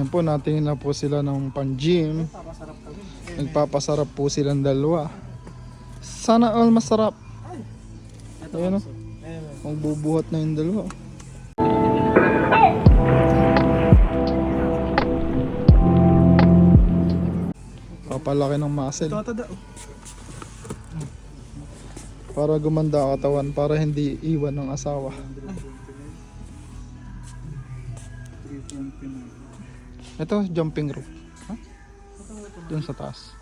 Yan po, natingin na po sila ng pan-gym. Nagpapasarap po silang dalawa. Sana all masarap. Ayan o. Magbubuhat na yung dalawa. Papalaki ng muscle. Para gumanda ang katawan, para hindi iwan ng asawa. Ito, jumping rope. Ha? Doon sa taas.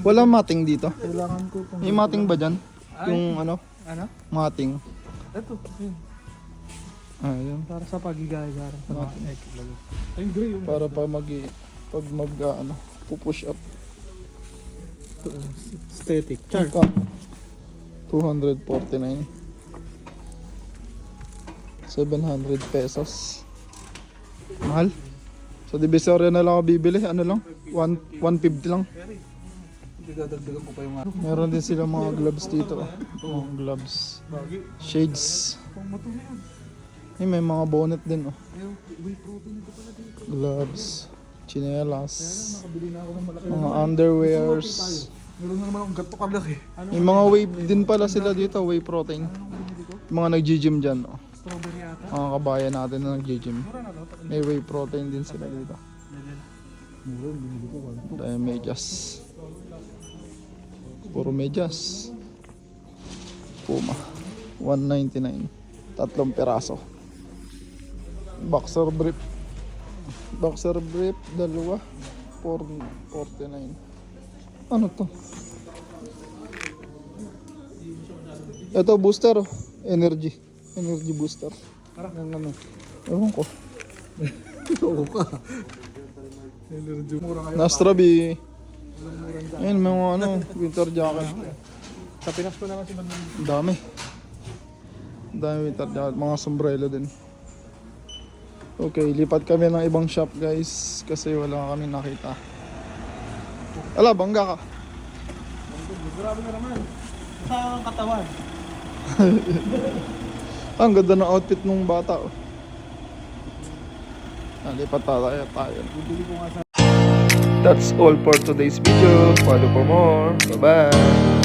Wala mating dito. Kailangan ko itong... May mating ba dyan? Yung ano? Ano? Mating. Ito. Yun. Ayun. Para sa pagigaya-gara. Sa mga neck. Ay, gray yung... Para pa pag ano, pupush up. Aesthetic. Char. 249. 700 pesos. Mahal. Sa Divisoria na lang ako bibili. Ano lang? 150 lang. Dadagdagan ko pa yung... Meron din sila mga gloves dito. Mga gloves. Shades. Ay, may mga bonnet din. Oh. Gloves. Chinelas. Nakabili na ako ng malaki. Mga underwears. Meron na naman akong gato kalaki. May mga whey din pala sila dito. Whey protein. Mga nag-gym dyan. Oh. Strawberry ata. Mga kabayan natin na nag-gym. May whey protein din sila dito. Dahil medyas. Puro medyas. Puma. 199. 3 peraso. Boxer brief. Boxer brief, 2. 449. Ano to? Ito booster. Energy. Energy booster. Parang ano. Ewan ko. Oo ka. Energy. Mura kayo. Nastra-B. Ayun, mga ano, winter jacket. Sa Pinas ko naman si Bandang. Ang dami. Ang dami winter jacket. Mga sombrero din. Okay, lipat kami ng ibang shop guys. Kasi wala kami nakita. Ala, bangga ka. Grabe na naman. Sa katawan. Ang ganda ng outfit nung bata. Oh. Lipat tayo. Bibili ko nga sa... That's all for today's video. Follow for more. Bye-bye.